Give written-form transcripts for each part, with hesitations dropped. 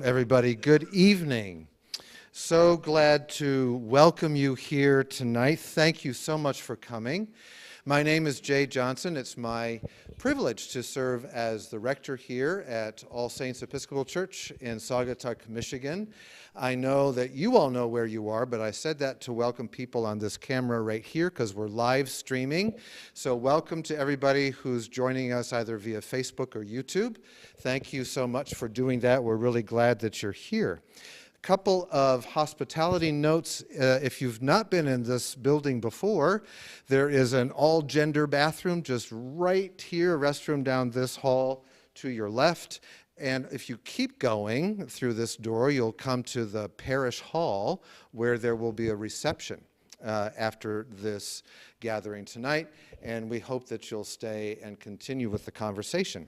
Everybody, good evening. So glad to welcome you here tonight. Thank you so much for coming. My name is Jay Johnson. It's my privilege to serve as the rector here at All Saints Episcopal Church in Saugatuck, Michigan. I know that you all know where you are, but I said that to welcome people on this camera right here because we're live streaming. So welcome to everybody who's joining us either via Facebook or YouTube. Thank you so much for doing that. We're really glad that you're here. Couple of hospitality notes. If you've not been in this building before, there is an all-gender bathroom just right here, a restroom down this hall to your left. And if you keep going through this door, you'll come to the parish hall where there will be a reception after this gathering tonight. And we hope that you'll stay and continue with the conversation.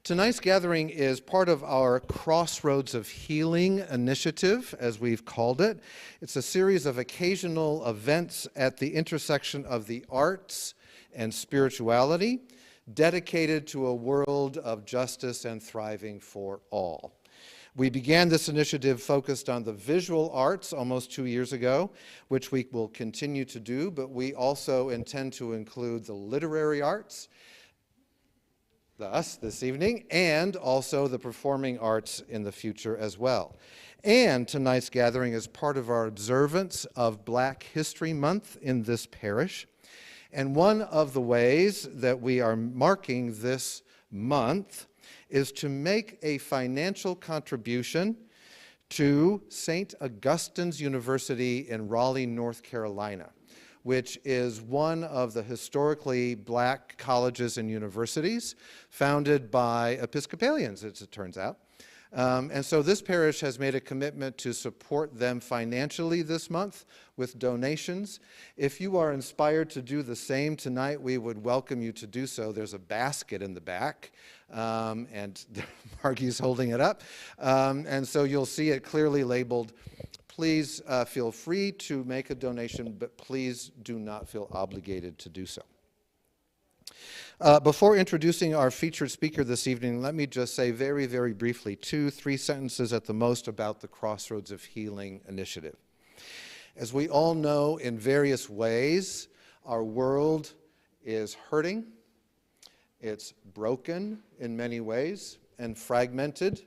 Tonight's gathering is part of our Crossroads of Healing initiative, as we've called it. It's a series of occasional events at the intersection of the arts and spirituality, dedicated to a world of justice and thriving for all. We began this initiative focused on the visual arts almost 2 years ago, which we will continue to do, but we also intend to include the literary arts, us this evening, and also the performing arts in the future as well. And tonight's gathering is part of our observance of Black History Month in this parish. And one of the ways that we are marking this month is to make a financial contribution to St. Augustine's University in Raleigh, North Carolina, which is one of the historically Black colleges and universities founded by Episcopalians, as it turns out. And so this parish has made a commitment to support them financially this month with donations. If you are inspired to do the same tonight, we would welcome you to do so. There's a basket in the back, and Margie's holding it up. And so you'll see it clearly labeled. Please feel free to make a donation, but please do not feel obligated to do so. Before introducing our featured speaker this evening, let me just say very, very briefly, 2-3 sentences at the most about the Crossroads of Healing initiative. As we all know, in various ways, our world is hurting. It's broken in many ways and fragmented.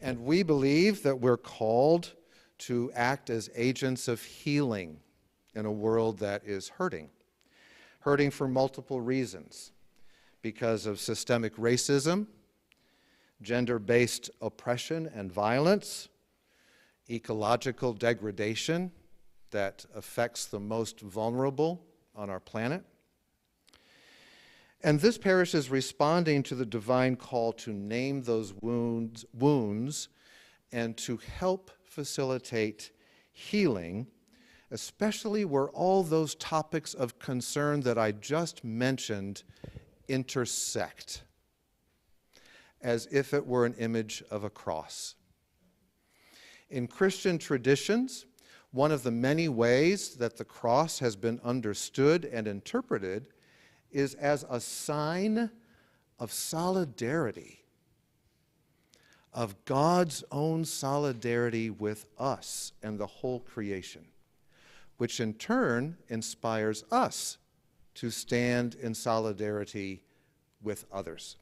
And we believe that we're called to act as agents of healing in a world that is hurting. Hurting for multiple reasons, because of systemic racism, gender-based oppression and violence, ecological degradation that affects the most vulnerable on our planet. And this parish is responding to the divine call to name those wounds and to help facilitate healing, especially where all those topics of concern that I just mentioned intersect, as if it were an image of a cross. In Christian traditions, one of the many ways that the cross has been understood and interpreted is as a sign of solidarity, of God's own solidarity with us and the whole creation, which in turn inspires us to stand in solidarity with others.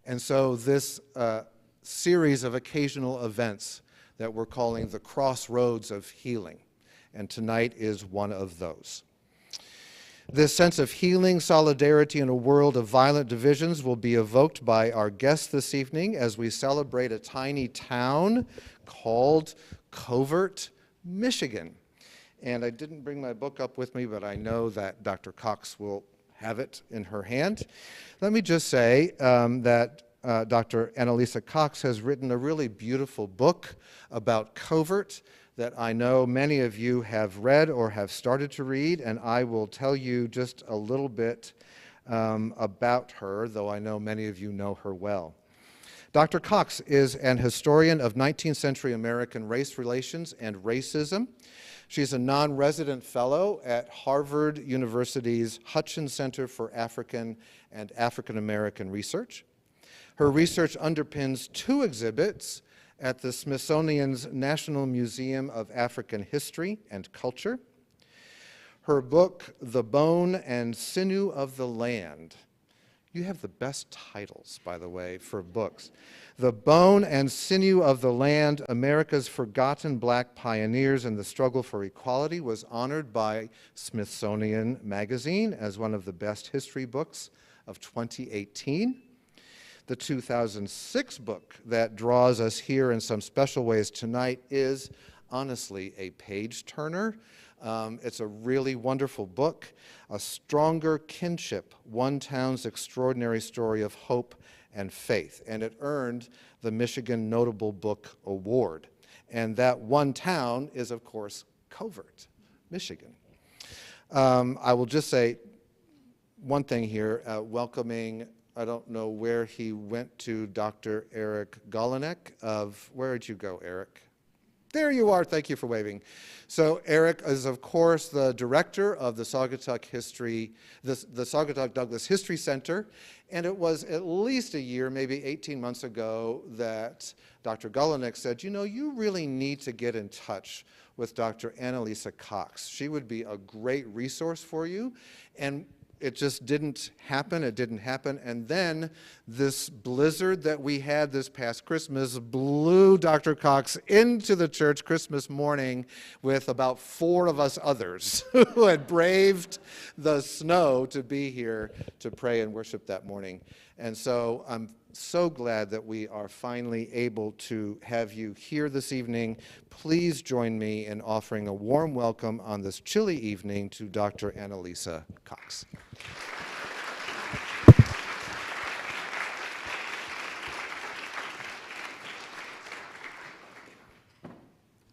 And so this series of occasional events that we're calling the Crossroads of Healing, and tonight is one of those. This sense of healing, solidarity in a world of violent divisions will be evoked by our guests this evening as we celebrate a tiny town called Covert, Michigan. And I didn't bring my book up with me, but I know that Dr. Cox will have it in her hand. Let me just say that Dr. Annalisa Cox has written a really beautiful book about Covert that I know many of you have read or have started to read, and I will tell you just a little bit about her, though I know many of you know her well. Dr. Cox is an historian of 19th century American race relations and racism. She's a non-resident fellow at Harvard University's Hutchins Center for African and African American Research. Her research underpins 2 exhibits at the Smithsonian's National Museum of African History and Culture. Her book, The Bone and Sinew of the Land. You have the best titles, by the way, for books. The Bone and Sinew of the Land, America's Forgotten Black Pioneers in the Struggle for Equality, was honored by Smithsonian Magazine as one of the best history books of 2018. The 2006 book that draws us here in some special ways tonight is honestly a page-turner. It's a really wonderful book, A Stronger Kinship, One Town's Extraordinary Story of Hope and Faith, and it earned the Michigan Notable Book Award. And that one town is, of course, Covert, Michigan. I will just say one thing here, welcoming, I don't know where he went to, Dr. Eric Golinek where did you go, Eric? There you are, thank you for waving. So Eric is, of course, the director of the Saugatuck the Saugatuck Douglas History Center, and it was at least a year, maybe 18 months ago, that Dr. Golinek said, you know, you really need to get in touch with Dr. Annalisa Cox. She would be a great resource for you, and it just didn't happen. It didn't happen. And then this blizzard that we had this past Christmas blew Dr. Cox into the church Christmas morning with about 4 of us others who had braved the snow to be here to pray and worship that morning. And so I'm so glad that we are finally able to have you here this evening. Please join me in offering a warm welcome on this chilly evening to Dr. Annalisa Cox.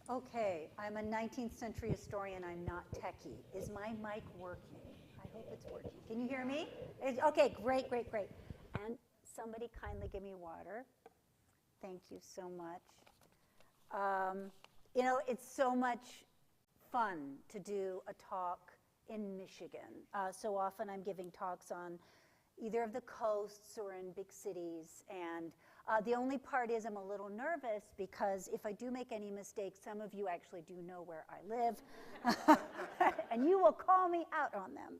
Okay, I'm a 19th century historian. I'm not techie. Is my mic working? I hope it's working. Can you hear me? Okay, great. And somebody kindly give me water. Thank you so much. You know, it's so much fun to do a talk in Michigan. So often I'm giving talks on either of the coasts or in big cities. And the only part is I'm a little nervous because if I do make any mistakes, some of you actually do know where I live. And you will call me out on them.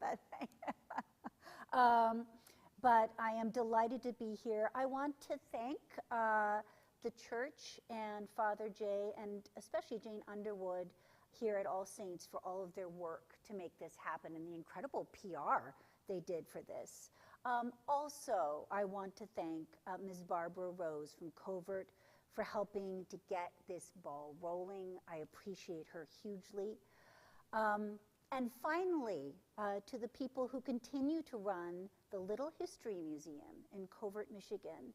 But I am delighted to be here. I want to thank the church and Father Jay and especially Jane Underwood here at All Saints for all of their work to make this happen and the incredible PR they did for this. Also, I want to thank Ms. Barbara Rose from Covert for helping to get this ball rolling. I appreciate her hugely. And finally, to the people who continue to run the Little History Museum in Covert, Michigan.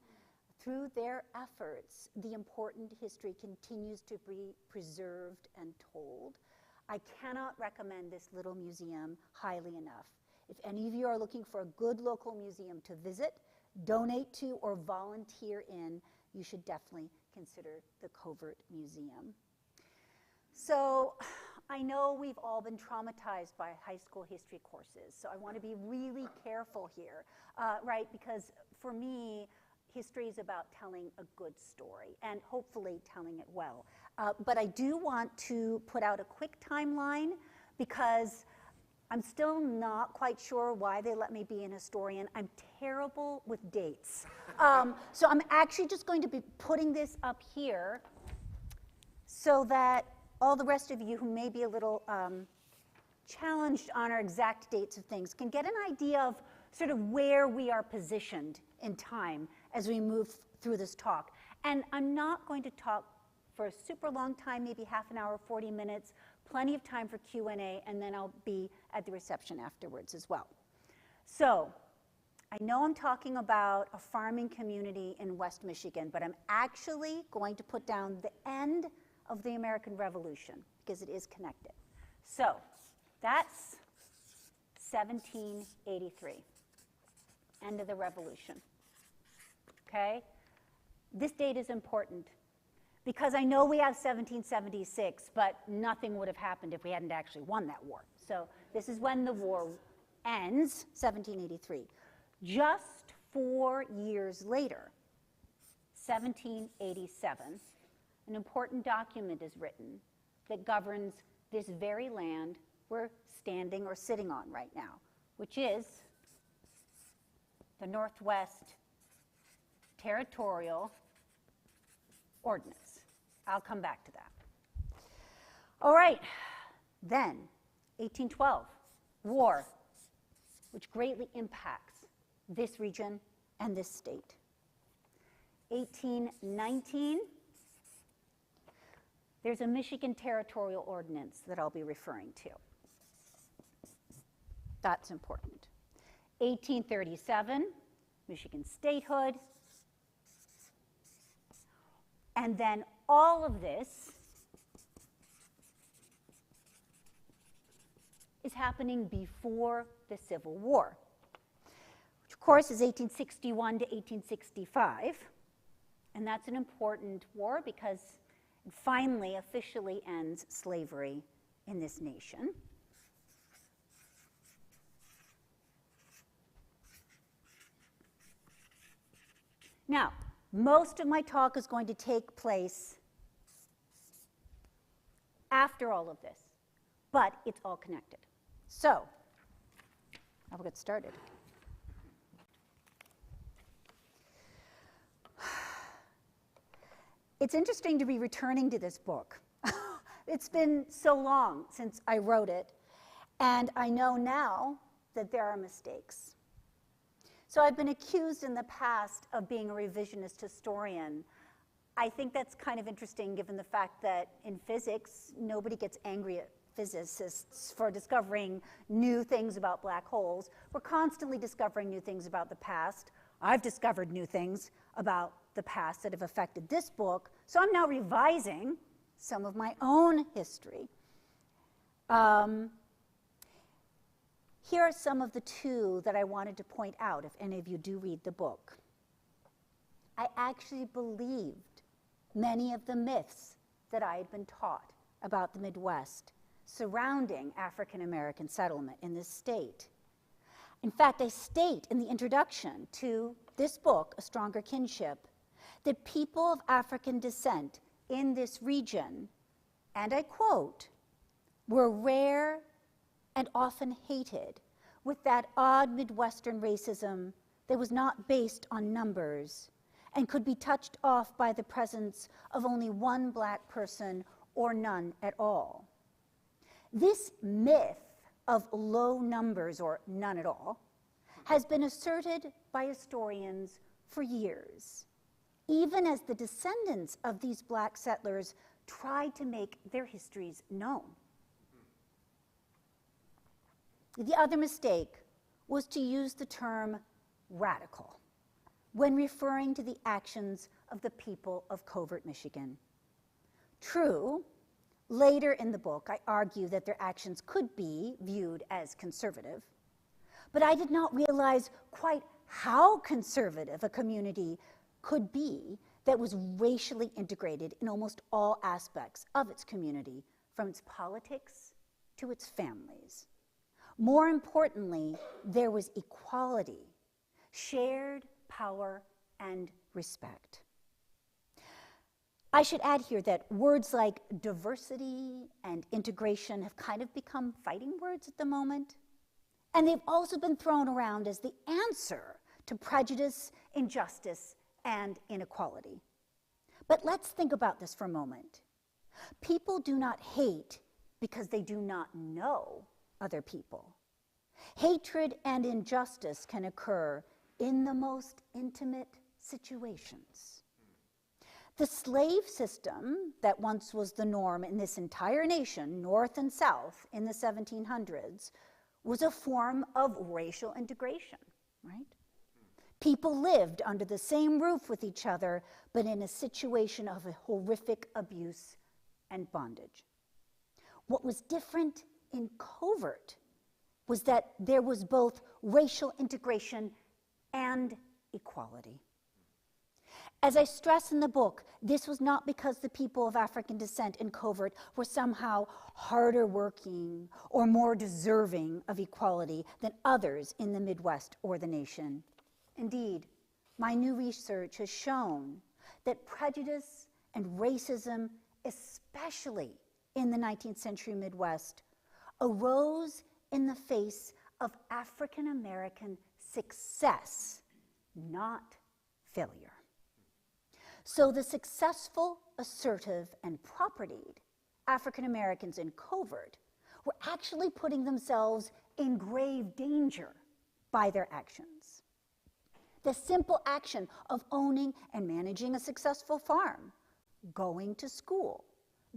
Through their efforts, the important history continues to be preserved and told. I cannot recommend this little museum highly enough. If any of you are looking for a good local museum to visit, donate to, or volunteer in, you should definitely consider the Covert Museum. So I know we've all been traumatized by high school history courses, so I want to be really careful here, right? Because for me, history is about telling a good story and hopefully telling it well. But I do want to put out a quick timeline because I'm still not quite sure why they let me be an historian. I'm terrible with dates. So I'm actually just going to be putting this up here so that all the rest of you who may be a little challenged on our exact dates of things can get an idea of sort of where we are positioned in time as we move through this talk. And I'm not going to talk for a super long time, maybe half an hour, 40 minutes, plenty of time for Q&A, and then I'll be at the reception afterwards as well. So I know I'm talking about a farming community in West Michigan, but I'm actually going to put down the end of the American Revolution because it is connected. So that's 1783, end of the revolution. Okay? This date is important because I know we have 1776, but nothing would have happened if we hadn't actually won that war. So this is when the war ends, 1783. Just 4 years later, 1787, an important document is written that governs this very land we're standing or sitting on right now, which is the Northwest Territorial Ordinance. I'll come back to that. All right, then, 1812, war, which greatly impacts this region and this state. 1819, there's a Michigan Territorial Ordinance that I'll be referring to. That's important. 1837, Michigan statehood. And then all of this is happening before the Civil War, which of course is 1861 to 1865. And that's an important war because it finally officially ends slavery in this nation. Now, most of my talk is going to take place after all of this, but it's all connected. So, I will get started. It's interesting to be returning to this book. It's been so long since I wrote it, and I know now that there are mistakes. So I've been accused in the past of being a revisionist historian. I think that's kind of interesting given the fact that in physics, nobody gets angry at physicists for discovering new things about black holes. We're constantly discovering new things about the past. I've discovered new things about the past that have affected this book, so I'm now revising some of my own history. Here are some of the two that I wanted to point out if any of you do read the book. I actually believed many of the myths that I had been taught about the Midwest surrounding African American settlement in this state. In fact, I state in the introduction to this book, A Stronger Kinship, that people of African descent in this region, and I quote, were rare and often hated with that odd Midwestern racism that was not based on numbers and could be touched off by the presence of only one black person or none at all. This myth of low numbers or none at all has been asserted by historians for years, even as the descendants of these black settlers tried to make their histories known. The other mistake was to use the term radical when referring to the actions of the people of Covert, Michigan. True, later in the book, I argue that their actions could be viewed as conservative, but I did not realize quite how conservative a community could be that was racially integrated in almost all aspects of its community, from its politics to its families. More importantly, there was equality, shared power, and respect. I should add here that words like diversity and integration have kind of become fighting words at the moment, and they've also been thrown around as the answer to prejudice, injustice, and inequality. But let's think about this for a moment. People do not hate because they do not know other people. Hatred and injustice can occur in the most intimate situations. The slave system that once was the norm in this entire nation, North and South, in the 1700s, was a form of racial integration, right? People lived under the same roof with each other, but in a situation of a horrific abuse and bondage. What was different in Covert was that there was both racial integration and equality. As I stress in the book, this was not because the people of African descent in Covert were somehow harder working or more deserving of equality than others in the Midwest or the nation. Indeed, my new research has shown that prejudice and racism, especially in the 19th century Midwest, arose in the face of African American success, not failure. So the successful, assertive, and propertied African Americans in Covert were actually putting themselves in grave danger by their actions. The simple action of owning and managing a successful farm, going to school,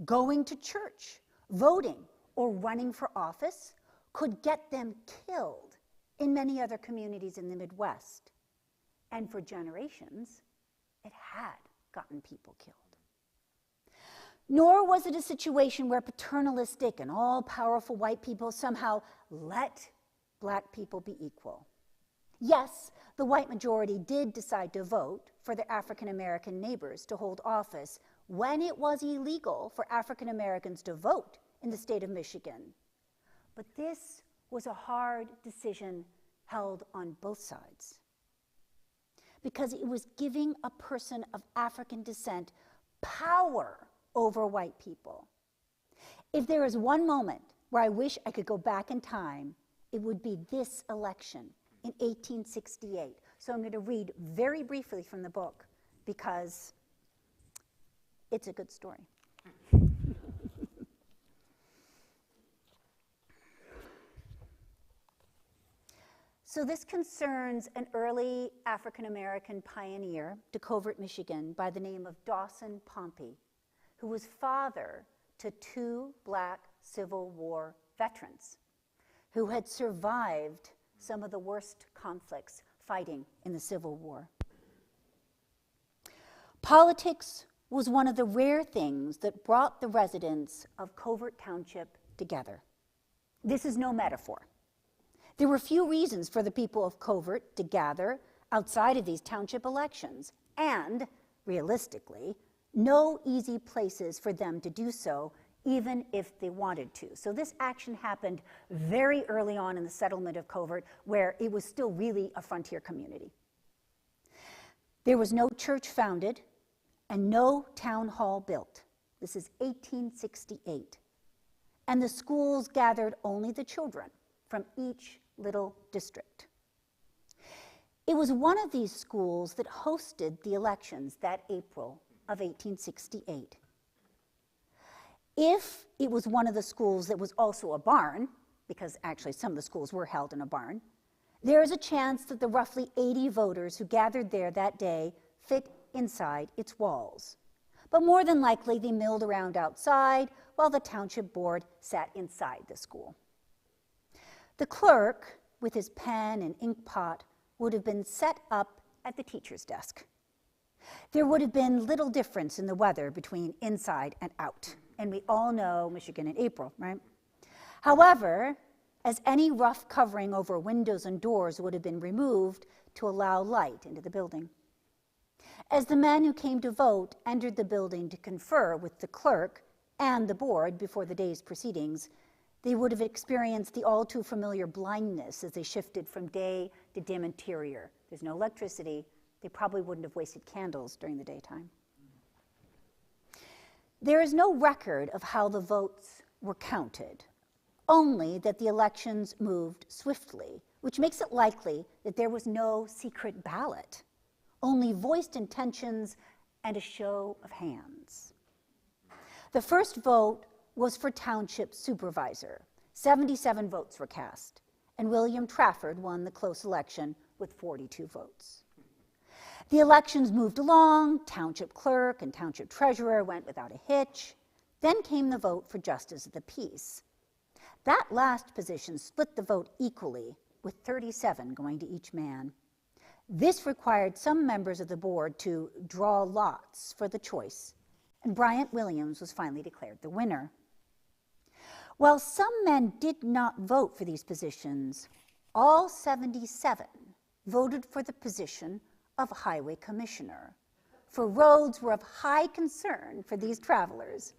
going to church, voting, or running for office could get them killed in many other communities in the Midwest. And for generations, it had gotten people killed. Nor was it a situation where paternalistic and all-powerful white people somehow let black people be equal. Yes, the white majority did decide to vote for their African American neighbors to hold office when it was illegal for African Americans to vote in the state of Michigan. But this was a hard decision held on both sides, because it was giving a person of African descent power over white people. If there is one moment where I wish I could go back in time, it would be this election in 1868. So I'm going to read very briefly from the book because it's a good story. So this concerns an early African-American pioneer to Covert, Michigan, by the name of Dawson Pompey, who was father to 2 black Civil War veterans who had survived some of the worst conflicts fighting in the Civil War. Politics was one of the rare things that brought the residents of Covert Township together. This is no metaphor. There were few reasons for the people of Covert to gather outside of these township elections, and, realistically, no easy places for them to do so, even if they wanted to. So this action happened very early on in the settlement of Covert, where it was still really a frontier community. There was no church founded and no town hall built. This is 1868. And the schools gathered only the children from each little district. It was one of these schools that hosted the elections that April of 1868. If it was one of the schools that was also a barn, because actually some of the schools were held in a barn, there is a chance that the roughly 80 voters who gathered there that day fit inside its walls. But more than likely, they milled around outside while the township board sat inside the school. The clerk, with his pen and ink pot, would have been set up at the teacher's desk. There would have been little difference in the weather between inside and out. And we all know Michigan in April, right? However, as any rough covering over windows and doors would have been removed to allow light into the building. As the men who came to vote entered the building to confer with the clerk and the board before the day's proceedings, they would have experienced the all too familiar blindness as they shifted from day to dim interior. There's no electricity. They probably wouldn't have wasted candles during the daytime. There is no record of how the votes were counted, only that the elections moved swiftly, which makes it likely that there was no secret ballot, only voiced intentions and a show of hands. The first vote was for township supervisor. 77 votes were cast, and William Trafford won the close election with 42 votes. The elections moved along. Township clerk and township treasurer went without a hitch. Then came the vote for justice of the peace. That last position split the vote equally, with 37 going to each man. This required some members of the board to draw lots for the choice, and Bryant Williams was finally declared the winner. While some men did not vote for these positions, all 77 voted for the position of highway commissioner, for roads were of high concern for these travelers,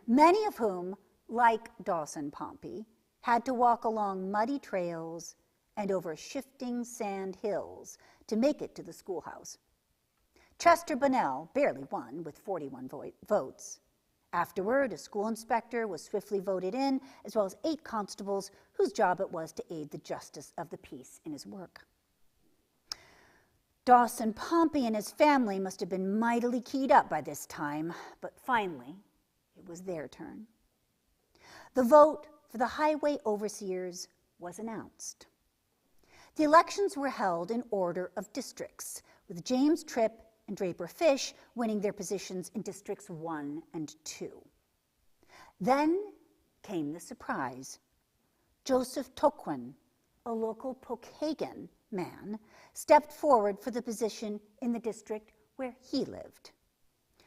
many of whom, like Dawson Pompey, had to walk along muddy trails and over shifting sand hills to make it to the schoolhouse. Chester Bunnell barely won with 41 votes. Afterward, a school inspector was swiftly voted in, as well as 8 constables whose job it was to aid the justice of the peace in his work. Dawson Pompey and his family must have been mightily keyed up by this time, but finally, it was their turn. The vote for the highway overseers was announced. The elections were held in order of districts, with James Tripp and Draper Fish winning their positions in Districts 1 and 2. Then came the surprise. Joseph Toquin, a local Pokagon man, stepped forward for the position in the district where he lived.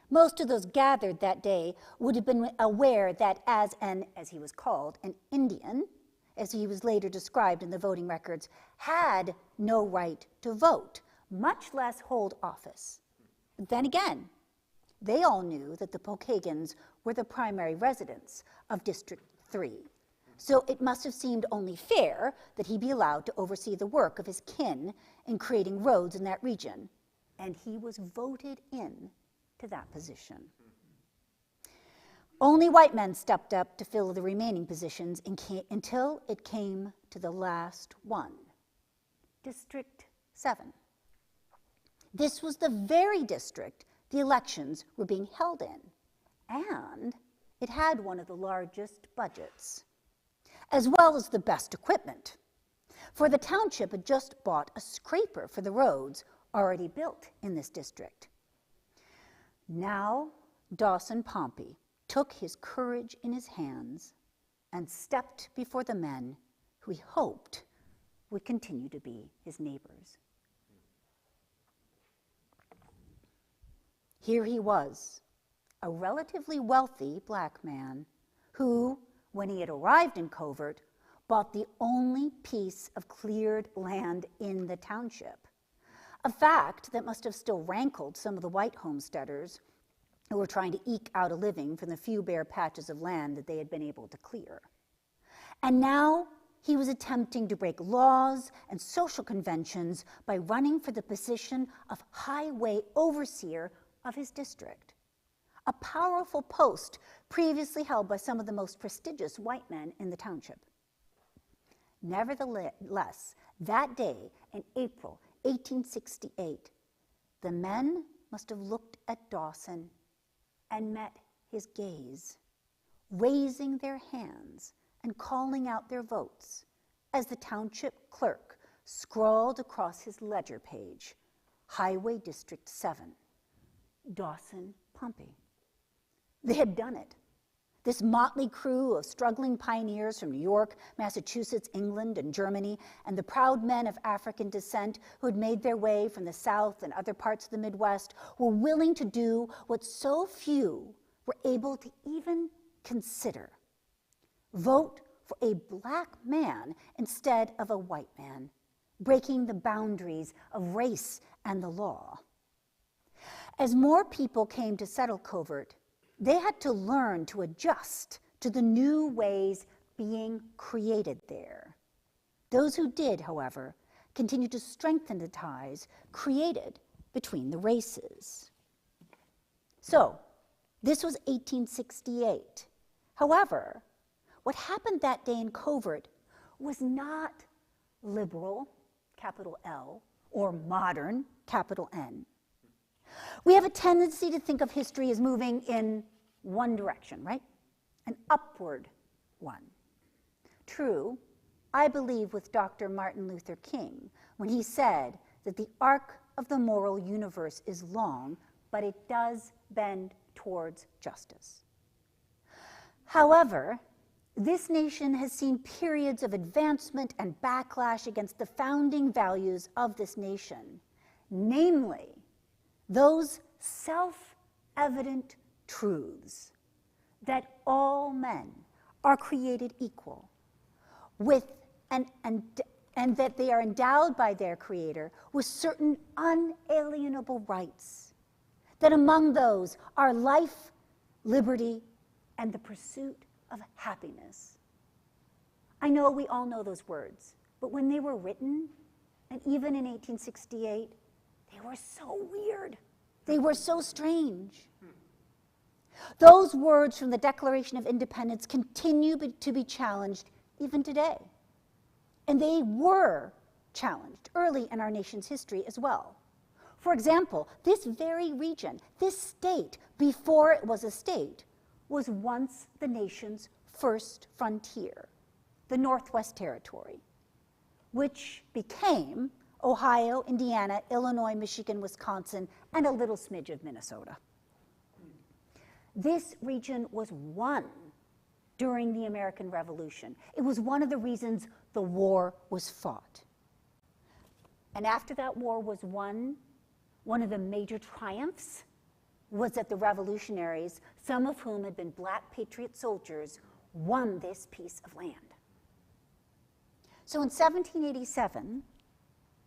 Most of those gathered that day would have been aware that as he was called, an Indian, as he was later described in the voting records, had no right to vote, much less hold office. But then again, they all knew that the Pokagons were the primary residents of District 3. So it must have seemed only fair that he be allowed to oversee the work of his kin in creating roads in that region. And he was voted in to that position. Only white men stepped up to fill the remaining positions until it came to the last one, District 7. This was the very district the elections were being held in, and it had one of the largest budgets, as well as the best equipment, for the township had just bought a scraper for the roads already built in this district. Now Dawson Pompey took his courage in his hands and stepped before the men who he hoped would continue to be his neighbors. Here he was, a relatively wealthy black man who, when he had arrived in Covert, bought the only piece of cleared land in the township, a fact that must have still rankled some of the white homesteaders who were trying to eke out a living from the few bare patches of land that they had been able to clear. And now he was attempting to break laws and social conventions by running for the position of highway overseer of his district, a powerful post previously held by some of the most prestigious white men in the township. Nevertheless, that day in April 1868, the men must have looked at Dawson and met his gaze, raising their hands and calling out their votes as the township clerk scrawled across his ledger page, Highway District 7, Dawson Pompey. They had done it. This motley crew of struggling pioneers from New York, Massachusetts, England, and Germany, and the proud men of African descent who had made their way from the South and other parts of the Midwest were willing to do what so few were able to even consider: vote for a black man instead of a white man, breaking the boundaries of race and the law. As more people came to settle Covert, they had to learn to adjust to the new ways being created there. Those who did, however, continued to strengthen the ties created between the races. So, this was 1868. However, what happened that day in Covert was not liberal, capital L, or modern, capital N. We have a tendency to think of history as moving in one direction, right? An upward one. True, I believe with Dr. Martin Luther King when he said that the arc of the moral universe is long, but it does bend towards justice. However, this nation has seen periods of advancement and backlash against the founding values of this nation, namely, those self-evident truths that all men are created equal with and that they are endowed by their Creator with certain unalienable rights, that among those are life, liberty, and the pursuit of happiness. I know we all know those words, but when they were written, and even in 1868, they were so weird They were so strange. Those words from the Declaration of Independence continue to be challenged even today. And they were challenged early in our nation's history as well. For example, this very region, this state, before it was a state, was once the nation's first frontier, the Northwest Territory, which became Ohio, Indiana, Illinois, Michigan, Wisconsin, and a little smidge of Minnesota. This region was won during the American Revolution. It was one of the reasons the war was fought. And after that war was won, one of the major triumphs was that the revolutionaries, some of whom had been black patriot soldiers, won this piece of land. So in 1787,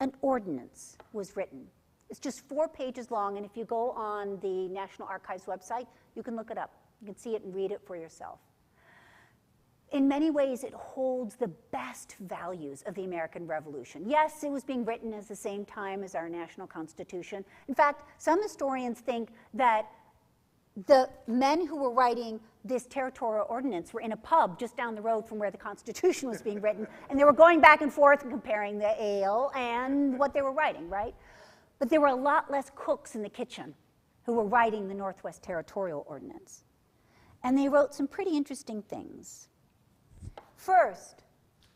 an ordinance was written. It's just 4 pages long, and if you go on the National Archives website, you can look it up. You can see it and read it for yourself. In many ways, it holds the best values of the American Revolution. Yes, it was being written at the same time as our national Constitution. In fact, some historians think that the men who were writing this territorial ordinance were in a pub just down the road from where the Constitution was being written, and they were going back and forth and comparing the ale and what they were writing, right? But there were a lot less cooks in the kitchen who were writing the Northwest Territorial Ordinance. And they wrote some pretty interesting things. First,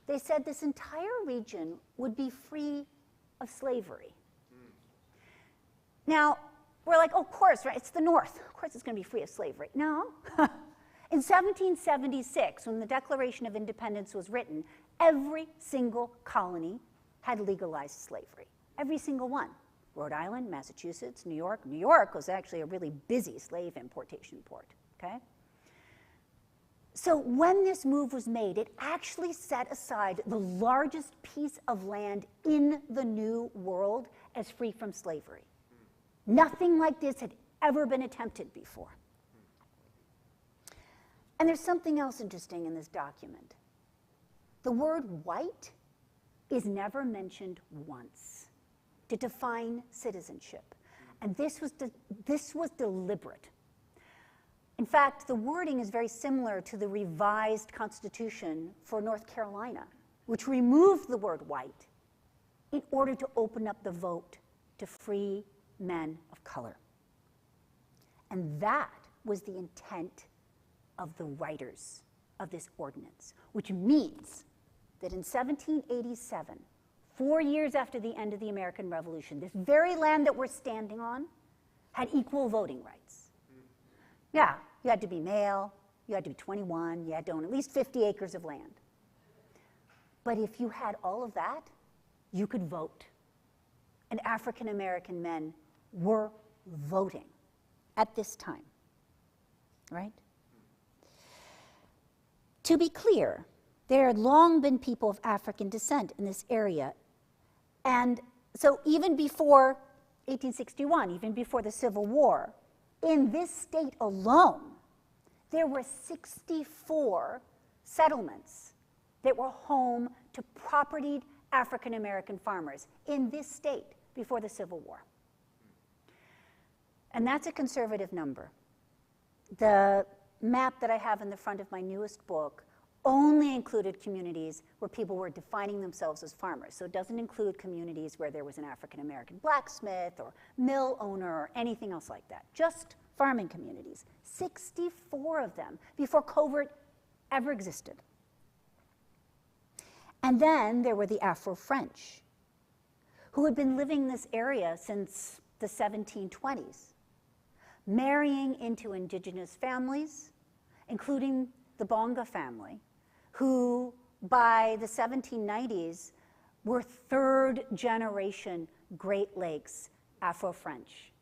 they said this entire region would be free of slavery. Now, we're like, oh, of course, right? It's the North. Of course it's going to be free of slavery. No. In 1776, when the Declaration of Independence was written, every single colony had legalized slavery. Every single one. Rhode Island, Massachusetts, New York. New York was actually a really busy slave importation port, okay? So when this move was made, it actually set aside the largest piece of land in the New World as free from slavery. Nothing like this had ever been attempted before. And there's something else interesting in this document. The word white is never mentioned once to define citizenship. And this was deliberate. In fact, the wording is very similar to the revised Constitution for North Carolina, which removed the word white in order to open up the vote to free men of color. And that was the intent of the writers of this ordinance, which means that in 1787, 4 years after the end of the American Revolution, this very land that we're standing on had equal voting rights. Yeah, you had to be male, you had to be 21, you had to own at least 50 acres of land. But if you had all of that, you could vote. And African American men were voting at this time, right? To be clear, there had long been people of African descent in this area. And so even before 1861, even before the Civil War, in this state alone, there were 64 settlements that were home to propertied African American farmers in this state before the Civil War. And that's a conservative number. The map that I have in the front of my newest book only included communities where people were defining themselves as farmers. So it doesn't include communities where there was an African American blacksmith or mill owner or anything else like that. Just farming communities. 64 of them before Covert ever existed. And then there were the Afro-French, who had been living in this area since the 1720s, marrying into indigenous families, including the Bonga family, who by the 1790s were third generation Great Lakes Afro-French.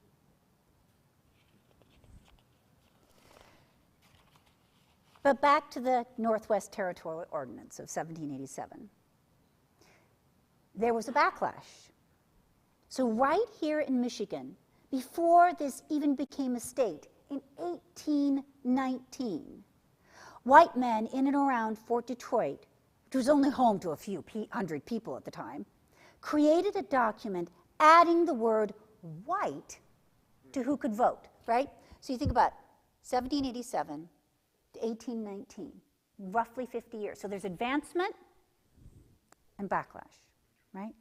But back to the Northwest Territorial Ordinance of 1787. There was a backlash. So right here in Michigan, before this even became a state, in 1819, white men in and around Fort Detroit, which was only home to a few hundred people at the time, created a document adding the word white to who could vote, right? So you think about 1787 to 1819, roughly 50 years. So there's advancement and backlash, right?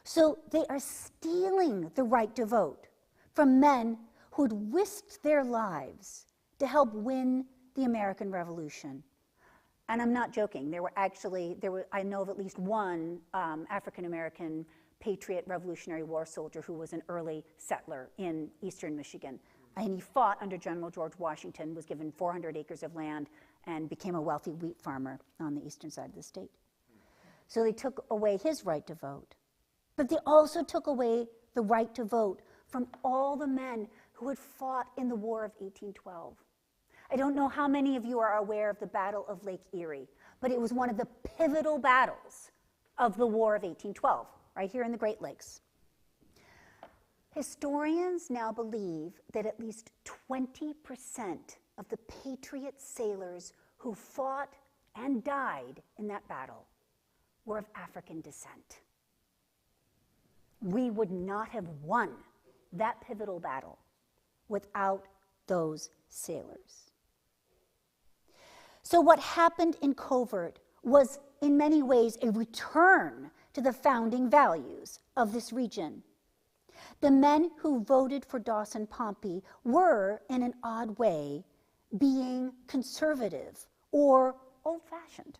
So they are stealing the right to vote from men who'd risked their lives to help win the American Revolution. And I'm not joking. I know of at least one African-American patriot Revolutionary War soldier who was an early settler in eastern Michigan. And he fought under General George Washington, was given 400 acres of land, and became a wealthy wheat farmer on the eastern side of the state. So they took away his right to vote. But they also took away the right to vote from all the men who had fought in the War of 1812. I don't know how many of you are aware of the Battle of Lake Erie, but it was one of the pivotal battles of the War of 1812, right here in the Great Lakes. Historians now believe that at least 20% of the Patriot sailors who fought and died in that battle were of African descent. We would not have won that pivotal battle without those sailors. So what happened in Covert was in many ways a return to the founding values of this region. The men who voted for Dawson Pompey were, in an odd way, being conservative or old-fashioned.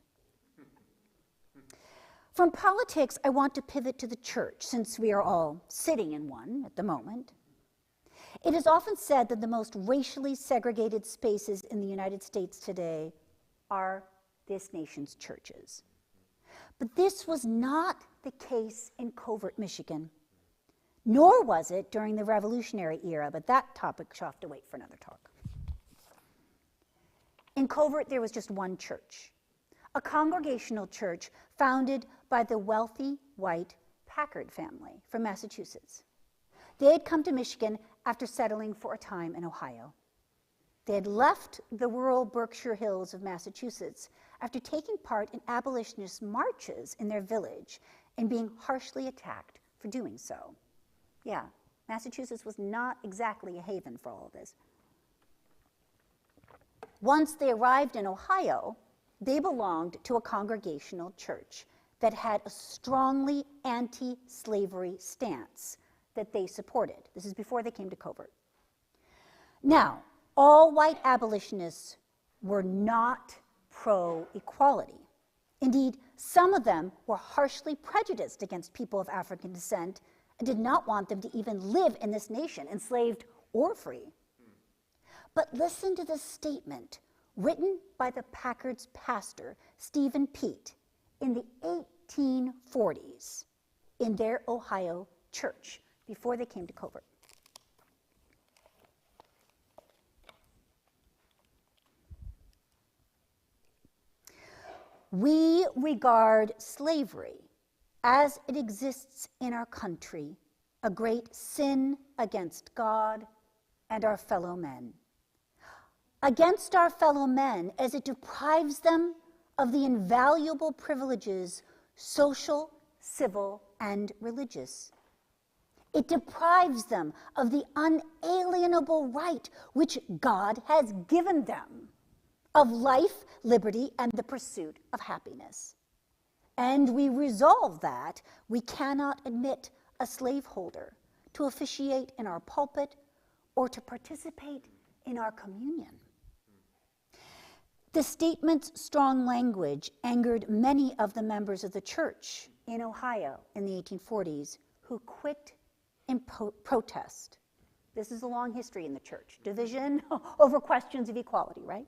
From politics, I want to pivot to the church, since we are all sitting in one at the moment. It is often said that the most racially segregated spaces in the United States today are this nation's churches. But this was not the case in Covert, Michigan, nor was it during the Revolutionary era, but that topic shall have to wait for another talk. In Covert, there was just one church, a congregational church founded by the wealthy white Packard family from Massachusetts. They had come to Michigan after settling for a time in Ohio. They had left the rural Berkshire Hills of Massachusetts after taking part in abolitionist marches in their village and being harshly attacked for doing so. Yeah, Massachusetts was not exactly a haven for all of this. Once they arrived in Ohio, they belonged to a congregational church that had a strongly anti-slavery stance that they supported. This is before they came to Covert. Now, all white abolitionists were not pro-equality. Indeed, some of them were harshly prejudiced against people of African descent and did not want them to even live in this nation, enslaved or free. But listen to this statement written by the Packard's pastor, Stephen Peet, in the 1840s in their Ohio church before they came to Covert. We regard slavery as it exists in our country, a great sin against God and our fellow men. Against our fellow men as it deprives them of the invaluable privileges, social, civil, and religious. It deprives them of the unalienable right which God has given them of life, liberty, and the pursuit of happiness. And we resolve that we cannot admit a slaveholder to officiate in our pulpit or to participate in our communion. The statement's strong language angered many of the members of the church in Ohio in the 1840s who quit in protest. This is a long history in the church. Division over questions of equality, right?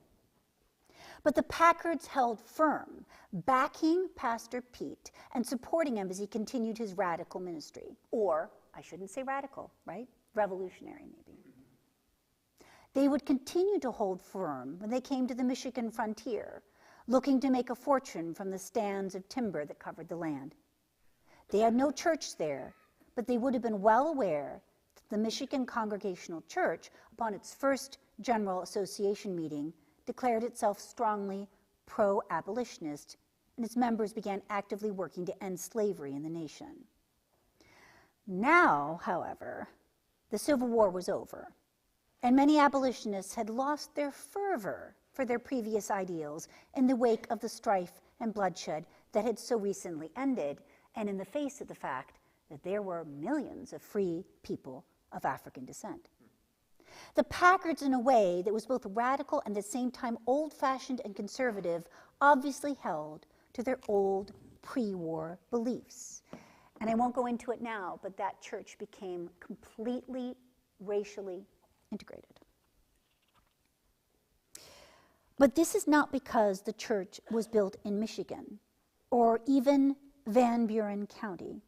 But the Packards held firm, backing Pastor Peet and supporting him as he continued his radical ministry. Or, I shouldn't say radical, right? Revolutionary, maybe. They would continue to hold firm when they came to the Michigan frontier, looking to make a fortune from the stands of timber that covered the land. They had no church there, but they would have been well aware that the Michigan Congregational Church, upon its first General Association meeting, declared itself strongly pro-abolitionist, and its members began actively working to end slavery in the nation. Now, however, the Civil War was over, And many abolitionists had lost their fervor for their previous ideals in the wake of the strife and bloodshed that had so recently ended, and in the face of the fact that there were millions of free people of African descent. The Packards, in a way that was both radical and at the same time old-fashioned and conservative, obviously held to their old pre-war beliefs. And I won't go into it now, but that church became completely racially integrated. But this is not because the church was built in Michigan or even Van Buren County.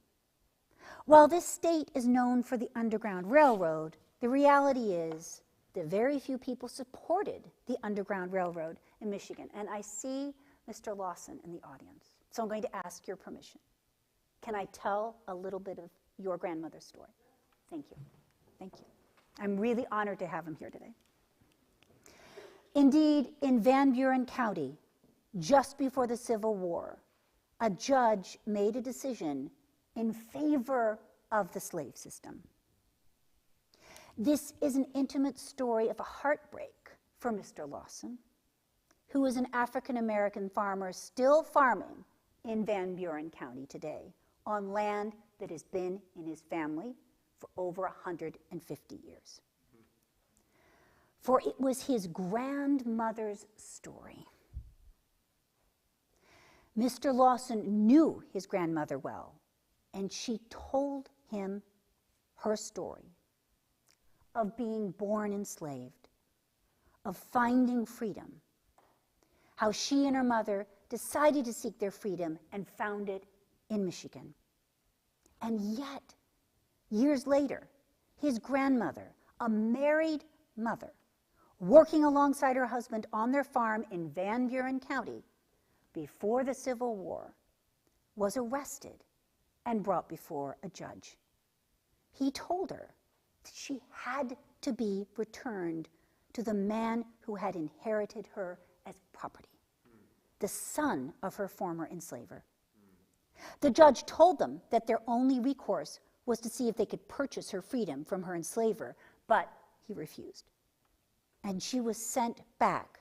While this state is known for the Underground Railroad, the reality is that very few people supported the Underground Railroad in Michigan. And I see Mr. Lawson in the audience, so I'm going to ask your permission. Can I tell a little bit of your grandmother's story? Thank you. Thank you. I'm really honored to have him here today. Indeed, in Van Buren County, just before the Civil War, a judge made a decision in favor of the slave system. This is an intimate story of a heartbreak for Mr. Lawson, who is an African-American farmer still farming in Van Buren County today on land that has been in his family for over 150 years. For it was his grandmother's story. Mr. Lawson knew his grandmother well, and she told him her story of being born enslaved, of finding freedom, how she and her mother decided to seek their freedom and found it in Michigan. And yet, years later, his grandmother, a married mother, working alongside her husband on their farm in Van Buren County before the Civil War, was arrested and brought before a judge. He told her that she had to be returned to the man who had inherited her as property, the son of her former enslaver. The judge told them that their only recourse was to see if they could purchase her freedom from her enslaver, but he refused. And she was sent back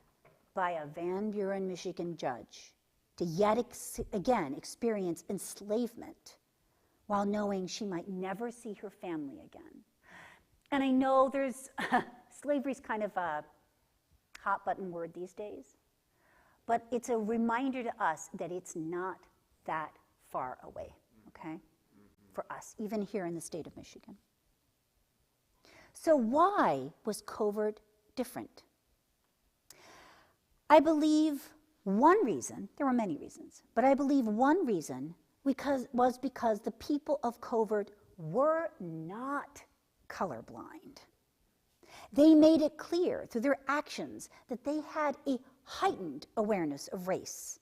by a Van Buren, Michigan judge to yet again experience enslavement while knowing she might never see her family again. And I know there's, slavery's kind of a hot button word these days, but it's a reminder to us that it's not that far away, okay, for us, even here in the state of Michigan. So why was Covert different? I believe one reason, there were many reasons, but I believe one reason was because the people of Covert were not colorblind. They made it clear through their actions that they had a heightened awareness of race,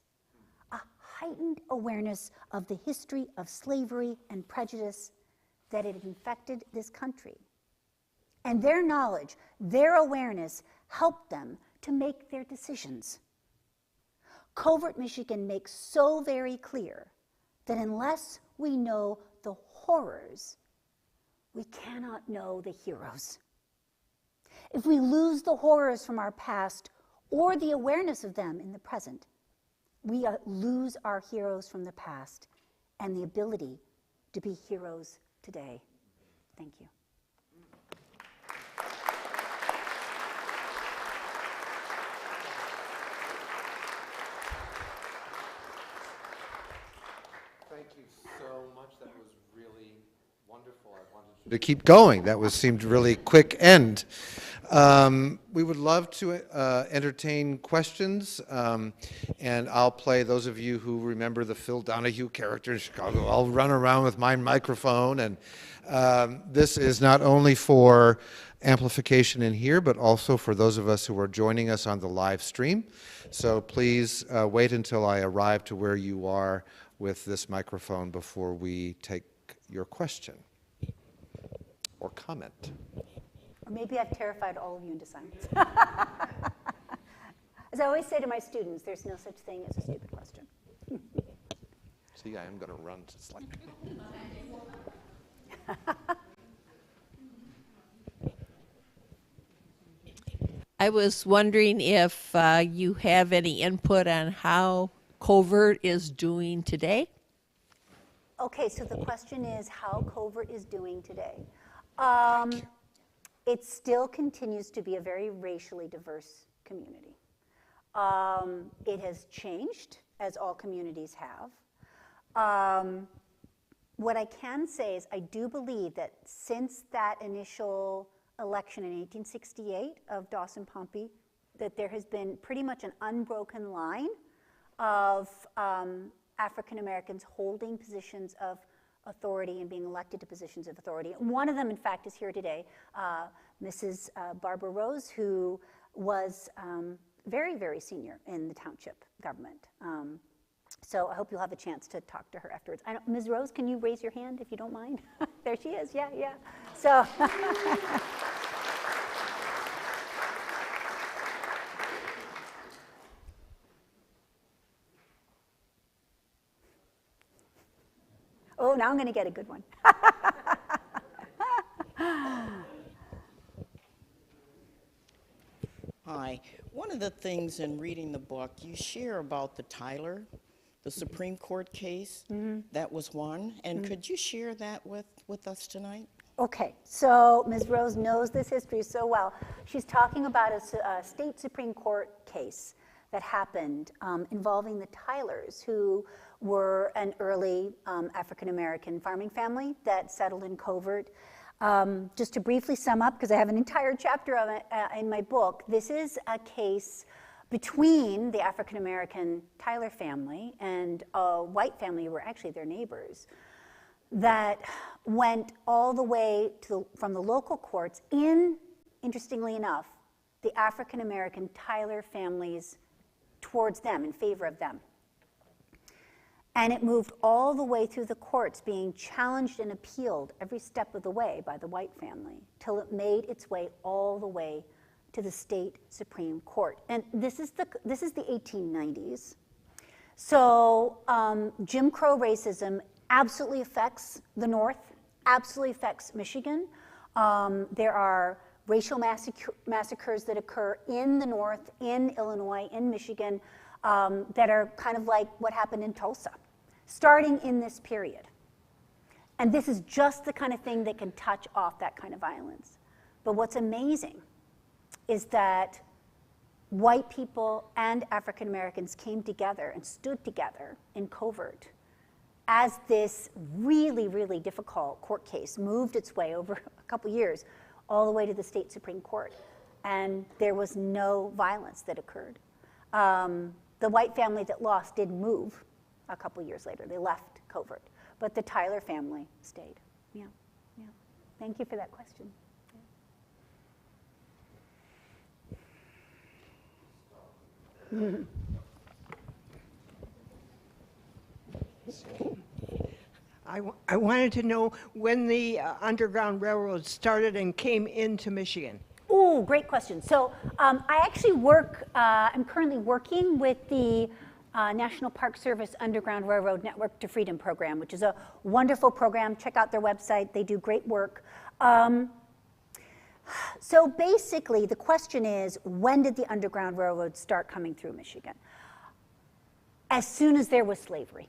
a heightened awareness of the history of slavery and prejudice that had infected this country. And their knowledge, their awareness helped them to make their decisions. Covert, Michigan makes so very clear that unless we know the horrors, we cannot know the heroes. If we lose the horrors from our past or the awareness of them in the present, we lose our heroes from the past and the ability to be heroes today. Thank you. Thank you so much. That was really wonderful. I wanted you to keep going. That seemed really quick end. We would love to entertain questions, and I'll play those of you who remember the Phil Donahue character in Chicago. I'll run around with my microphone, and this is not only for amplification in here, but also for those of us who are joining us on the live stream. So please wait until I arrive to where you are with this microphone before we take your question or comment. Or maybe I've terrified all of you into silence. As I always say to my students, there's no such thing as a stupid question. See, I am going to run just like I was wondering if you have any input on how Covert is doing today? Okay, so the question is how Covert is doing today. It still continues to be a very racially diverse community. It has changed, as all communities have. What I can say is I do believe that since that initial election in 1868 of Dawson Pompey, that there has been pretty much an unbroken line of African Americans holding positions of authority and being elected to positions of authority. One of them, in fact, is here today, Mrs. Barbara Rose, who was very, very senior in the township government. So I hope you'll have a chance to talk to her afterwards. Ms. Rose, can you raise your hand if you don't mind? There she is, yeah, yeah. So. Oh, now I'm going to get a good one. Hi. One of the things in reading the book, you share about the Tyler, the Supreme Court case. That was one. And could you share that with us tonight? Okay, so Ms. Rose knows this history so well. She's talking about a state Supreme Court case that happened involving the Tylers, who were an early African-American farming family that settled in Covert. Just to briefly sum up, because I have an entire chapter of it in my book, this is a case between the African-American Tyler family and a white family who were actually their neighbors, that went all the way from the local courts interestingly enough, the African-American Tyler families towards them, in favor of them. And it moved all the way through the courts, being challenged and appealed every step of the way by the white family, till it made its way all the way to the state Supreme Court. And this is the 1890s. So Jim Crow racism absolutely affects the North, absolutely affects Michigan. There are racial massacres that occur in the North, in Illinois, in Michigan, that are kind of like what happened in Tulsa, starting in this period. And this is just the kind of thing that can touch off that kind of violence. But what's amazing is that white people and African Americans came together and stood together in Covert as this really, really difficult court case moved its way over a couple years all the way to the state Supreme Court. And there was no violence that occurred. The white family that lost did move a couple years later. They left Covert. But the Tyler family stayed. Yeah, yeah. Thank you for that question. I wanted to know when the Underground Railroad started and came into Michigan. Oh, great question. So I actually I'm currently working with the National Park Service Underground Railroad Network to Freedom program, which is a wonderful program. Check out their website. They do great work. So basically, the question is, when did the Underground Railroad start coming through Michigan? As soon as there was slavery.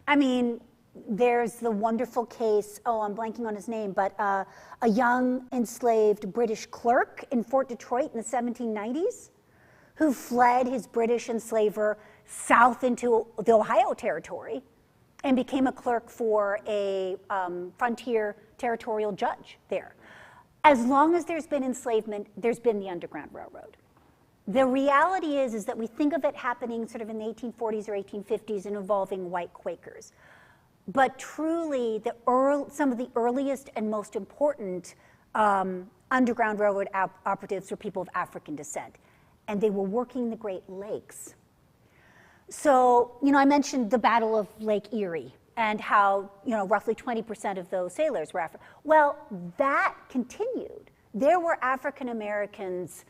I mean, there's the wonderful case, I'm blanking on his name, but a young enslaved British clerk in Fort Detroit in the 1790s who fled his British enslaver south into the Ohio Territory and became a clerk for a frontier territorial judge there. As long as there's been enslavement, there's been the Underground Railroad. The reality is that we think of it happening sort of in the 1840s or 1850s and involving white Quakers. But truly, some of the earliest and most important Underground Railroad operatives were people of African descent, and they were working the Great Lakes. So, I mentioned the Battle of Lake Erie and how, roughly 20% of those sailors were African. Well, that continued. There were African Americans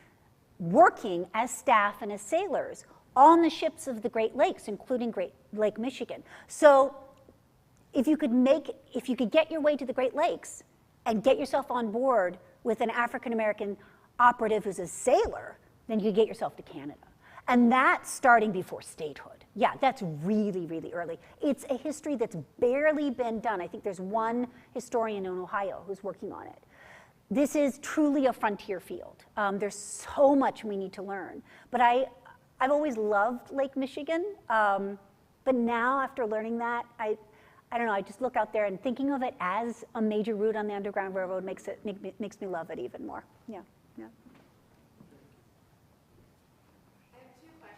working as staff and as sailors on the ships of the Great Lakes, including Lake Michigan. So if you could get your way to the Great Lakes and get yourself on board with an African American operative who's a sailor, then you could get yourself to Canada. And that's starting before statehood. Yeah, that's really, really early. It's a history that's barely been done. I think there's one historian in Ohio who's working on it. This is truly a frontier field. There's so much we need to learn. But I've always loved Lake Michigan. But now, after learning that, I don't know, I just look out there and thinking of it as a major route on the Underground Railroad makes me love it even more. Yeah, yeah.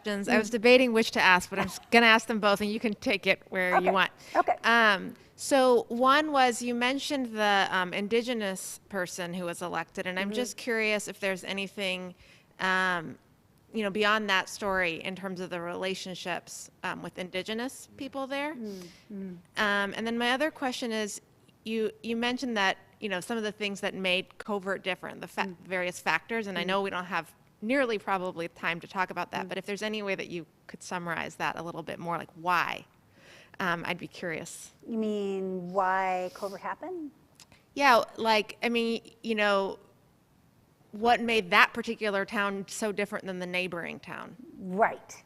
I was debating which to ask, but I'm just going to ask them both, and you can take it where you want. Okay. So one was, you mentioned the indigenous person who was elected, and I'm just curious if there's anything, beyond that story in terms of the relationships with indigenous people there. And then my other question is, you mentioned that, some of the things that made Covert different, the various factors, and I know we don't have nearly probably time to talk about that, but if there's any way that you could summarize that a little bit more, like why, I'd be curious. You mean why Covert happened? Yeah, what made that particular town so different than the neighboring town? Right.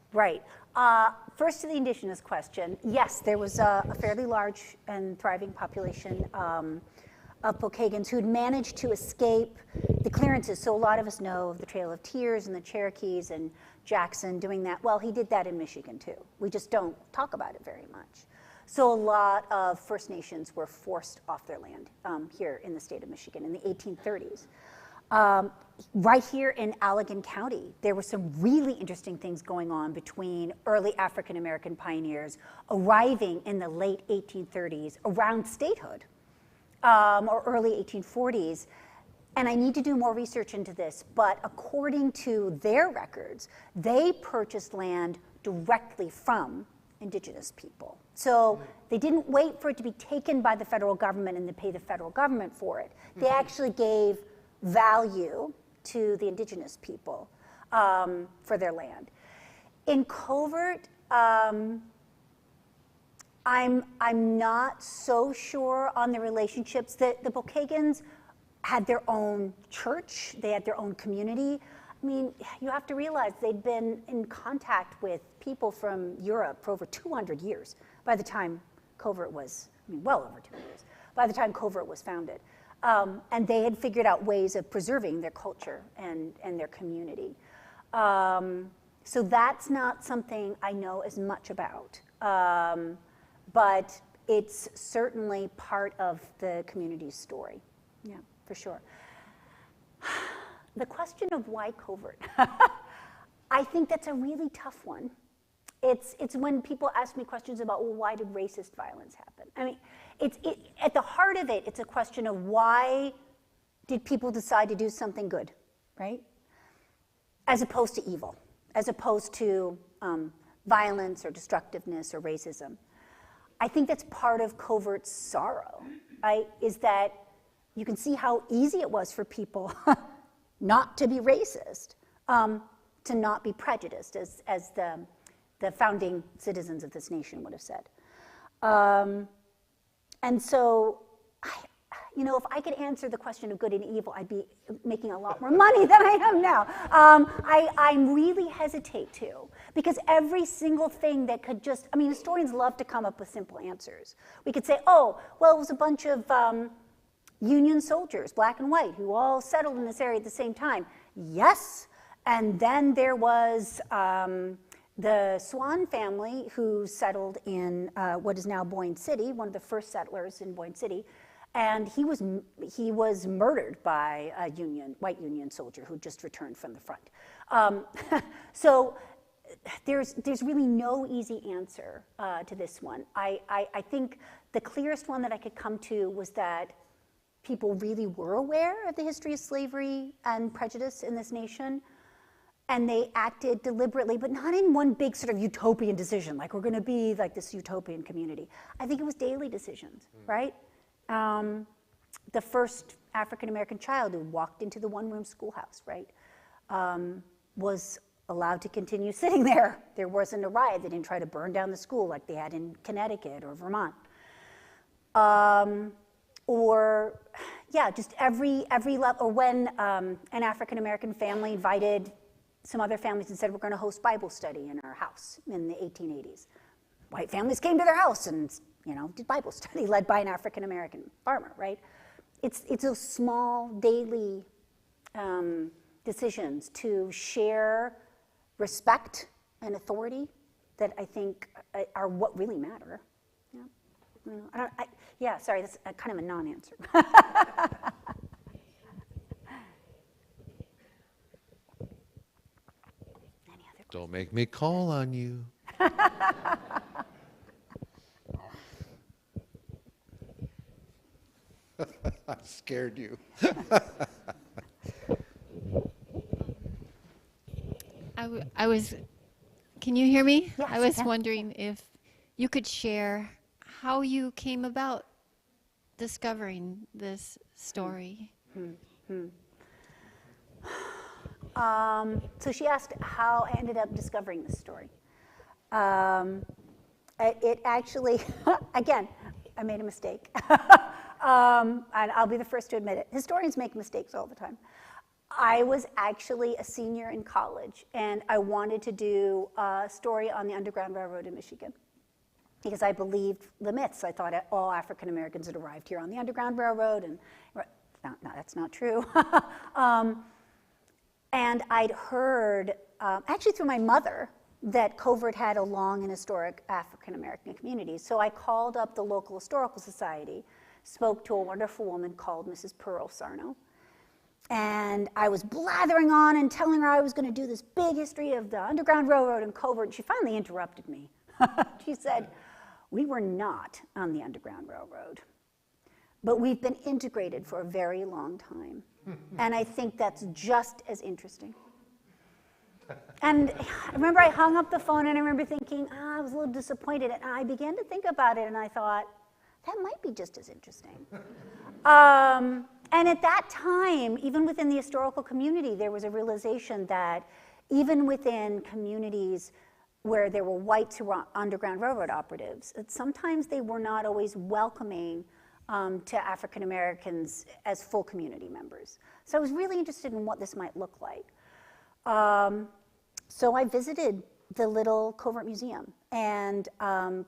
First to the indigenous question, yes, there was a fairly large and thriving population of Pokagons who'd managed to escape the clearances. So a lot of us know of the Trail of Tears and the Cherokees and Jackson doing that. Well, he did that in Michigan too. We just don't talk about it very much. So a lot of First Nations were forced off their land here in the state of Michigan in the 1830s. Right here in Allegan County, there were some really interesting things going on between early African American pioneers arriving in the late 1830s around statehood. Or early 1840s, and I need to do more research into this, but according to their records, they purchased land directly from indigenous people. So they didn't wait for it to be taken by the federal government and then pay the federal government for it. They actually gave value to the indigenous people for their land. In Covert, I'm not so sure on the relationships. The Pokagons had their own church, they had their own community. I mean, you have to realize they'd been in contact with people from Europe for over 200 years by the time Covert was, well over 200 years, by the time Covert was founded. And they had figured out ways of preserving their culture and their community. So that's not something I know as much about. But it's certainly part of the community's story. Yeah, for sure. The question of why Covert, I think that's a really tough one. It's when people ask me questions about, well, why did racist violence happen? I mean, at the heart of it, it's a question of why did people decide to do something good, right? As opposed to evil, as opposed to violence or destructiveness or racism. I think that's part of Covert's sorrow, right? Is that you can see how easy it was for people not to be racist, to not be prejudiced, as the founding citizens of this nation would have said. And so, if I could answer the question of good and evil, I'd be making a lot more money than I am now. I really hesitate to, because every single thing that could just, historians love to come up with simple answers. We could say, oh, well, it was a bunch of Union soldiers, black and white, who all settled in this area at the same time. Yes, and then there was the Swan family who settled in what is now Boyne City, one of the first settlers in Boyne City. And he was murdered by a white Union soldier who just returned from the front. So there's really no easy answer to this one. I think the clearest one that I could come to was that people really were aware of the history of slavery and prejudice in this nation, and they acted deliberately, but not in one big sort of utopian decision, like we're going to be like this utopian community. I think it was daily decisions, right? The first African-American child who walked into the one-room schoolhouse, right, was allowed to continue sitting there. There wasn't a riot. They didn't try to burn down the school like they had in Connecticut or Vermont. Or, yeah, just every level. Or when an African-American family invited some other families and said, we're going to host Bible study in our house in the 1880s. White families came to their house and, did Bible study led by an African-American farmer, right? It's those small daily decisions to share respect and authority that I think are what really matter. Yeah, sorry, that's kind of a non-answer. Don't make me call on you. I scared you. Can you hear me? Yes, I was yeah. wondering if you could share how you came about discovering this story. So she asked how I ended up discovering this story. It actually, again, I made a mistake. And I'll be the first to admit it. Historians make mistakes all the time. I was actually a senior in college, and I wanted to do a story on the Underground Railroad in Michigan because I believed the myths. I thought all African Americans had arrived here on the Underground Railroad, and no, that's not true. And I'd heard, actually through my mother, that Covert had a long and historic African American community. So I called up the local historical society, spoke to a wonderful woman called Mrs. Pearl Sarno. And I was blathering on and telling her I was going to do this big history of the Underground Railroad and Covert. And she finally interrupted me. She said, we were not on the Underground Railroad, but we've been integrated for a very long time. And I think that's just as interesting. And I remember I hung up the phone and I remember thinking, I was a little disappointed. And I began to think about it and I thought, that might be just as interesting. And at that time, even within the historical community, there was a realization that even within communities where there were whites who were Underground Railroad operatives, that sometimes they were not always welcoming to African Americans as full community members. So I was really interested in what this might look like. So I visited the little Covert Museum, and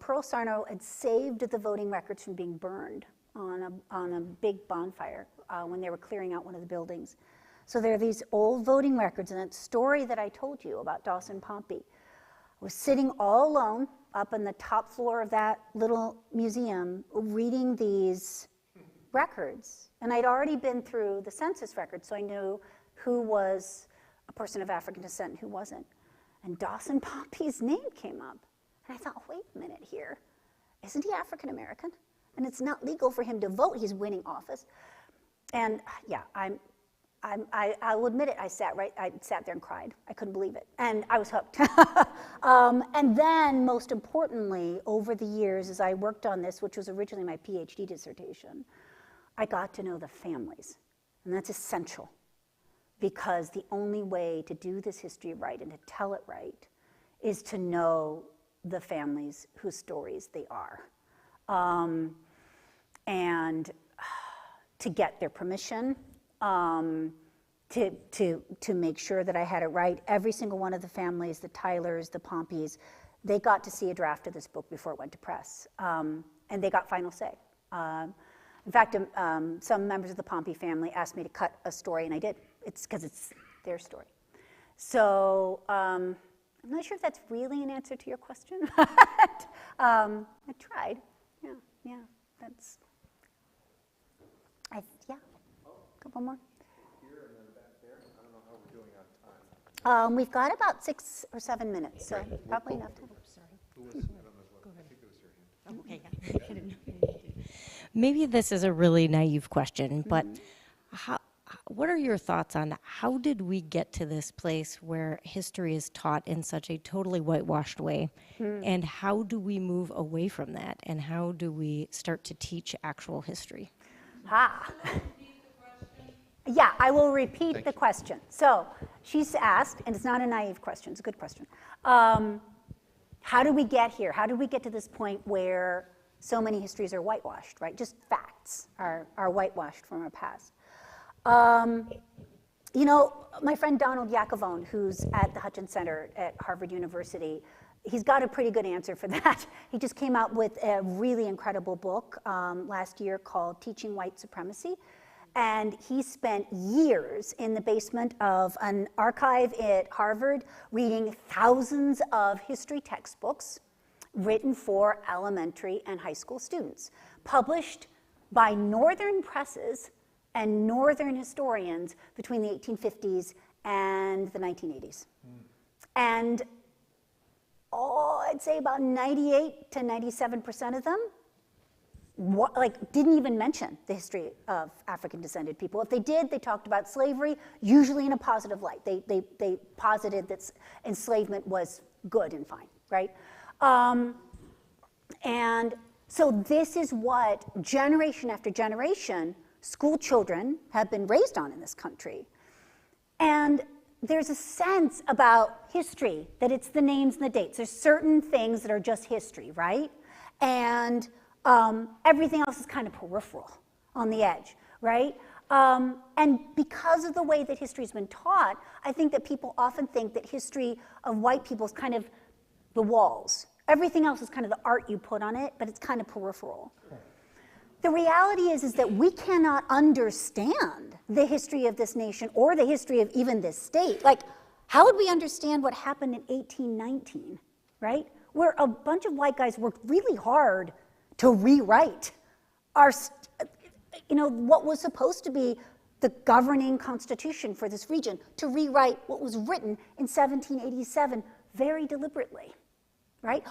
Pearl Sarno had saved the voting records from being burned on a big bonfire when they were clearing out one of the buildings. So there are these old voting records, and that story that I told you about Dawson Pompey was sitting all alone up on the top floor of that little museum reading these records. And I'd already been through the census records, so I knew who was a person of African descent and who wasn't. And Dawson Pompey's name came up. And I thought, wait a minute here. Isn't he African American? And it's not legal for him to vote. He's winning office. And yeah, I will admit it, I sat there and cried. I couldn't believe it. And I was hooked. And then, most importantly, over the years, as I worked on this, which was originally my PhD dissertation, I got to know the families. And that's essential, because the only way to do this history right and to tell it right is to know the families whose stories they are. And to get their permission, to make sure that I had it right. Every single one of the families, the Tylers, the Pompeys, they got to see a draft of this book before it went to press. And they got final say. In fact, some members of the Pompey family asked me to cut a story, and I did. It's because it's their story. So I'm not sure if that's really an answer to your question, but I tried. Yeah, that's, yeah, a couple more. Here and then back there. I don't know how we're doing on time. We've got about 6 or 7 minutes, so probably enough time. Who was, I don't know, I think it was your hand. Okay, yeah. I didn't know. Maybe this is a really naive question, but what are your thoughts on how did we get to this place where history is taught in such a totally whitewashed way? And how do we move away from that? And how do we start to teach actual history? Yeah, I will repeat the question. So she's asked, and it's not a naive question, it's a good question. How do we get here? How do we get to this point where so many histories are whitewashed, right? Just facts are whitewashed from our past. You know, my friend Donald Yakovone, who's at the Hutchins Center at Harvard University, he's got a pretty good answer for that. He just came out with a really incredible book last year called Teaching White Supremacy. And he spent years in the basement of an archive at Harvard reading thousands of history textbooks written for elementary and high school students, published by Northern presses and Northern historians between the 1850s and the 1980s. And I'd say about 98 to 97% of them didn't even mention the history of African-descended people. If they did, they talked about slavery, usually in a positive light. They posited that enslavement was good and fine, right? And so this is what generation after generation school children have been raised on in this country. And there's a sense about history that it's the names and the dates. There's certain things that are just history, right? And everything else is kind of peripheral on the edge, right? And because of the way that history's been taught, I think that people often think that history of white people is kind of the walls. Everything else is kind of the art you put on it, but it's kind of peripheral. The reality is that we cannot understand the history of this nation or the history of even this state. Like, how would we understand what happened in 1819, right? Where a bunch of white guys worked really hard to rewrite what was supposed to be the governing constitution for this region, to rewrite what was written in 1787 very deliberately. Right?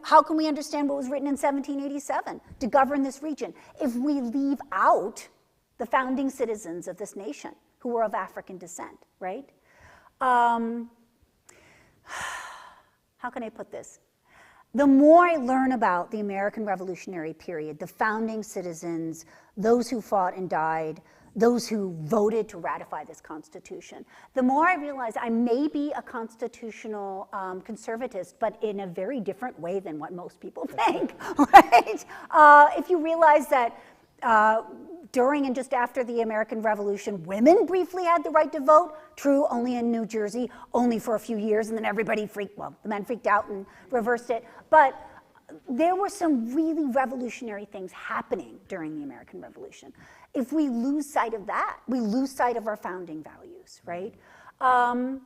How can we understand what was written in 1787 to govern this region if we leave out the founding citizens of this nation who were of African descent, right? How can I put this? The more I learn about the American Revolutionary period, the founding citizens, those who fought and died, those who voted to ratify this Constitution, the more I realize I may be a constitutional conservatist, but in a very different way than what most people think, right? If you realize that during and just after the American Revolution, women briefly had the right to vote, true, only in New Jersey, only for a few years, and then the men freaked out and reversed it. But there were some really revolutionary things happening during the American Revolution. If we lose sight of that, we lose sight of our founding values, right? I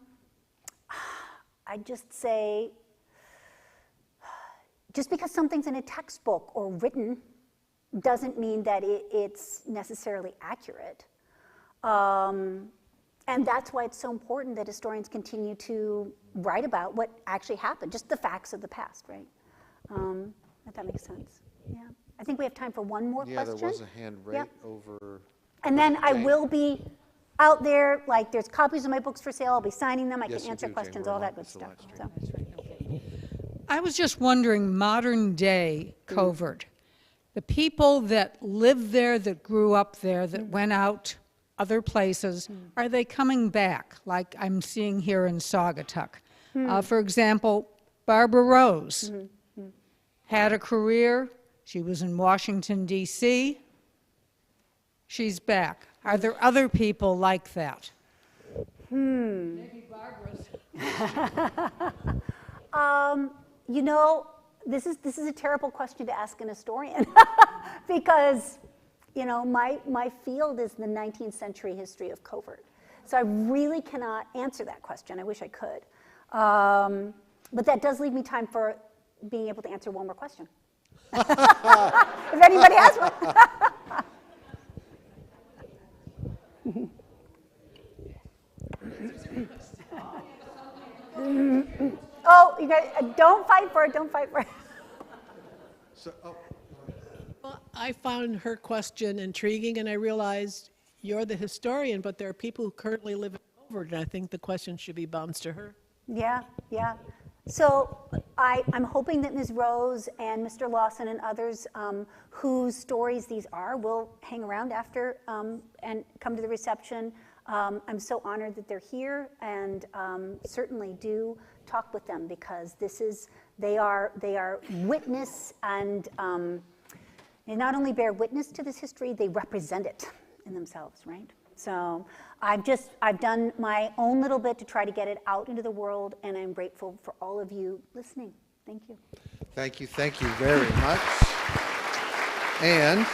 just say, just because something's in a textbook or written doesn't mean that it's necessarily accurate. And that's why it's so important that historians continue to write about what actually happened, just the facts of the past, right? If that makes sense. Yeah. I think we have time for one more question. Yeah, there was a hand right over. And then I will be out there, like there's copies of my books for sale. I'll be signing them. I can answer questions, all that good stuff. So. I was just wondering, modern day Covert, the people that lived there, that grew up there, that went out other places, are they coming back, like I'm seeing here in Saugatuck? For example, Barbara Rose had a career. She was in Washington, D.C. She's back. Are there other people like that? Maybe Barbara's. You know, this is a terrible question to ask an historian because, you know, my field is the 19th century history of Covert. So I really cannot answer that question. I wish I could. But that does leave me time for being able to answer one more question. If anybody has one. Oh, you guys, don't fight for it, don't fight for it. Well, I found her question intriguing, and I realized you're the historian, but there are people who currently live in Covert, and I think the question should be bounced to her. Yeah. So I'm hoping that Ms. Rose and Mr. Lawson and others whose stories these are will hang around after and come to the reception. I'm so honored that they're here, and certainly do talk with them because they are witness, and they not only bear witness to this history, they represent it in themselves, right? So I've done my own little bit to try to get it out into the world, and I'm grateful for all of you listening. Thank you. Thank you very much. And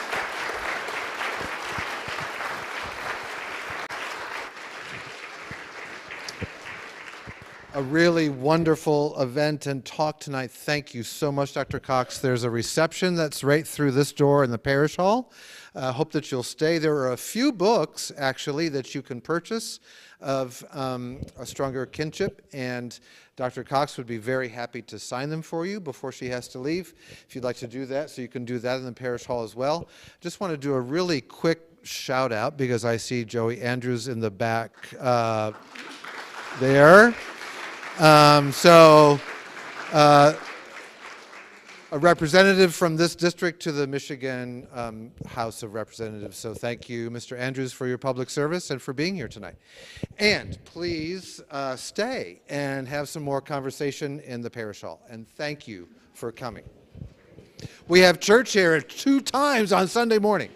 a really wonderful event and talk tonight. Thank you so much, Dr. Cox. There's a reception that's right through this door in the parish hall. Hope that you'll stay. There are a few books, actually, that you can purchase of A Stronger Kinship, and Dr. Cox would be very happy to sign them for you before she has to leave, if you'd like to do that. So you can do that in the parish hall as well. Just want to do a really quick shout out, because I see Joey Andrews in the back there. A representative from this district to the Michigan House of Representatives. So thank you, Mr. Andrews, for your public service and for being here tonight. And please stay and have some more conversation in the parish hall. And thank you for coming. We have church here 2 times on Sunday morning.